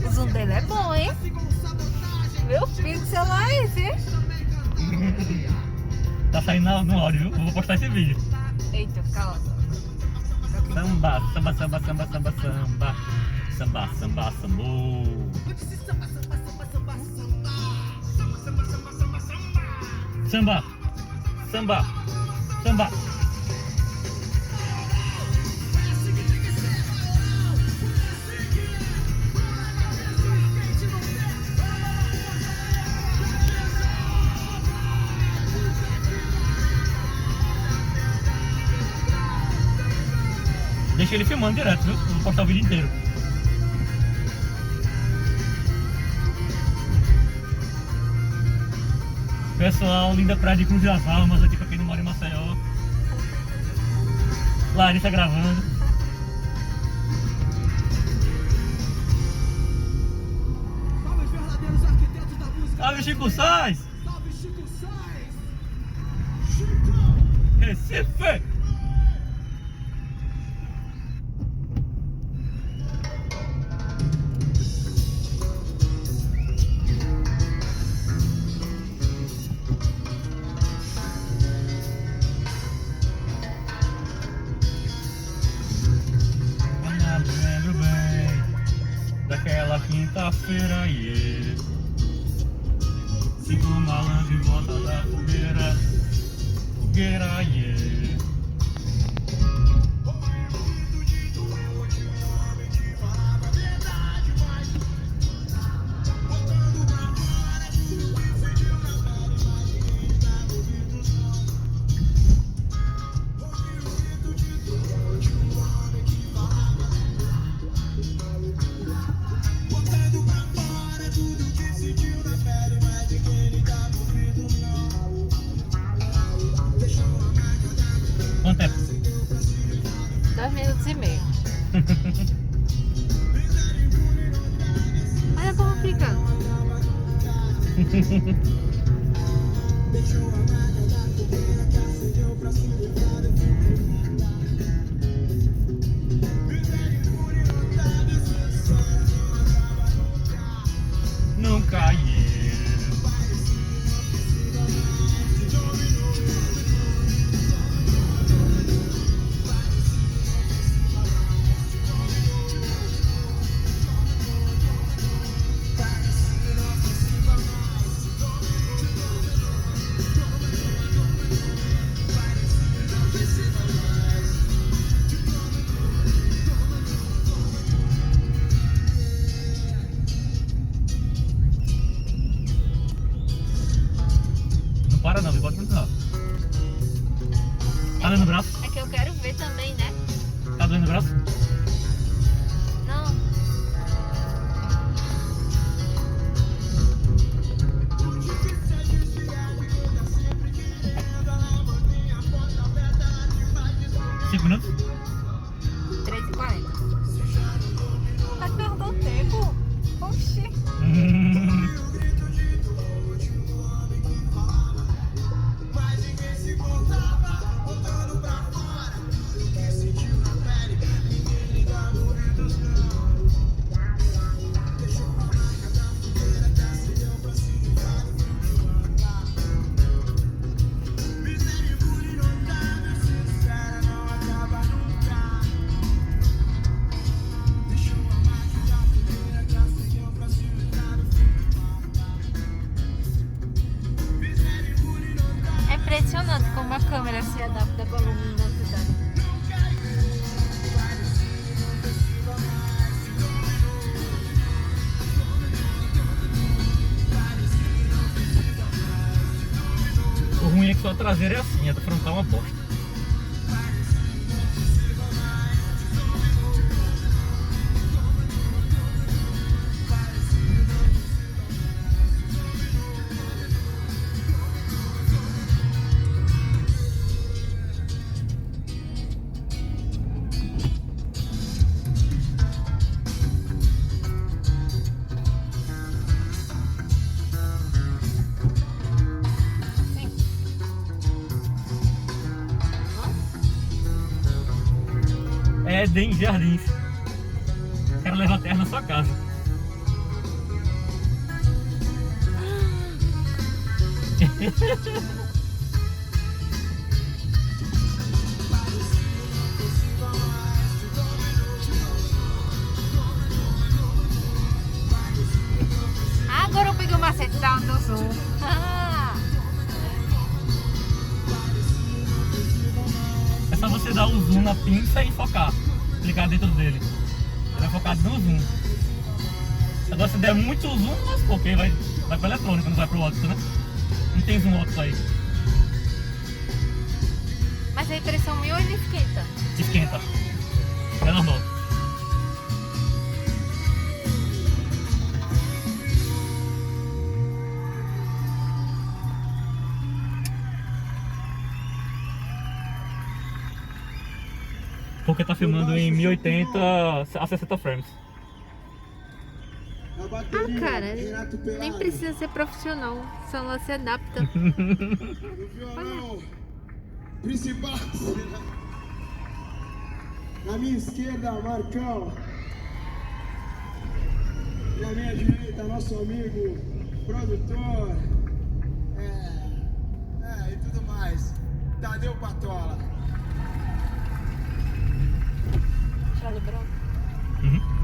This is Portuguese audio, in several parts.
O zoom dele é bom, hein? Meu pixel lá é esse, hein? Tá saindo no áudio, viu? Eu vou postar esse vídeo. Eita, calma. Samba, samba, samba, samba, samba, samba. Samba, samba, sambô. Samba, samba, samba. Deixa ele filmando direto, viu? Vou postar o vídeo inteiro. Pessoal, linda praia de Cruz das Almas, aqui pra quem não mora em Maceió. Larissa gravando. Salve, verdadeiros arquitetos da música. Salve, Chico Sainz! Salve, Chico Sainz. Chico. Recife! Lembro bem daquela quinta-feira aí. Cinco malandros em volta da fogueira. Fogueira aí. Quanto tempo? 2 minutos e meio. Olha como fica. Nunca ia. Não para não, pode continuar. Tá doendo o braço? É que eu quero ver também, né? Tá doendo o braço? Não. Cinco minutos? 3h40. Tá perdendo tempo? Oxi. É impressionante como a câmera se adapta com a luminosidade. O ruim é que só a traseira é assim, a da frontal é uma bosta. Éden Jardins. O cara leva a terra na sua casa. Agora eu peguei o macete da do zoom. É só você dar o zoom na pinça e focar. Clicar dentro dele. Ele vai focar no zoom. Agora se der muito zoom, lascou, porque vai pro eletrônico, não vai pro óptico, né? Não tem zoom óptico aí. Mas a impressão minha ele esquenta. Esquenta. É normal. Porque tá filmando em 1080 a 60 frames. A Ah, bateria, cara, Renato nem Pelado. precisa ser profissional. Só ela se adapta. No violão, principal. Na minha esquerda, Marcão. E na minha direita, nosso amigo, produtor. E tudo mais. Tadeu Patola. Charlie Brown. Uhum.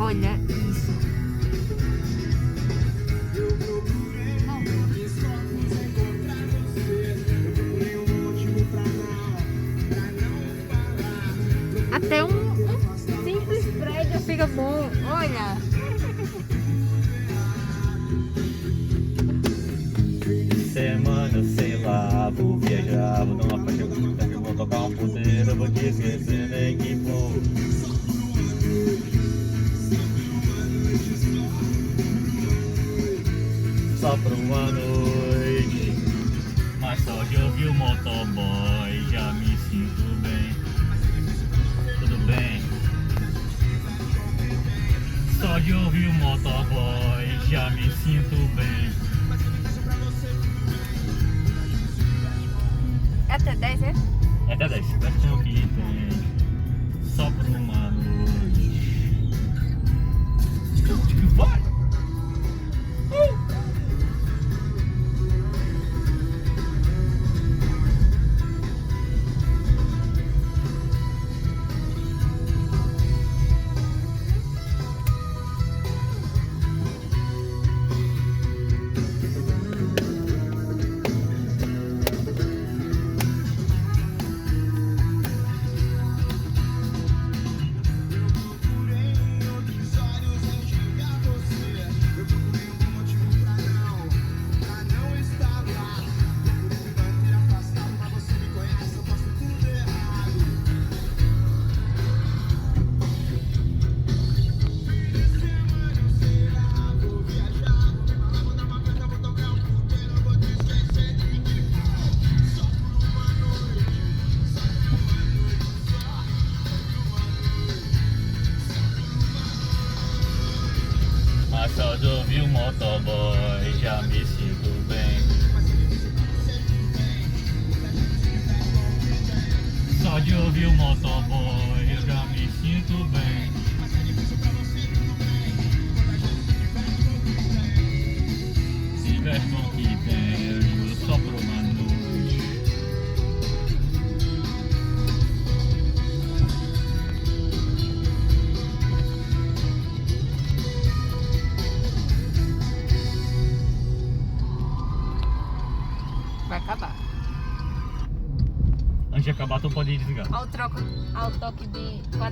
Olha isso. Eu procurei muitos corpos encontrar você. Eu procurei motivo pra não falar. Até um simples prédio fica bom. Olha. Semana, eu sei lá, vou viajar, vou dar uma paixão curta, que eu vou tocar um puteiro, eu vou te esquecer nem que for. Só por uma noite, mas só de ouvir o motoboy já me sinto bem. Tudo bem. Só de ouvir o motoboy já me sinto bem. É até 10, é? É até 10. Versão que tem só por uma noite. Vai! Mas só de ouvir o motoboy já me sinto bem. Só de ouvir o motoboy eu já me sinto bem. Se versão que tem só por uma noite. Vai acabar. Antes de acabar, tu pode desligar. Ao toque de 4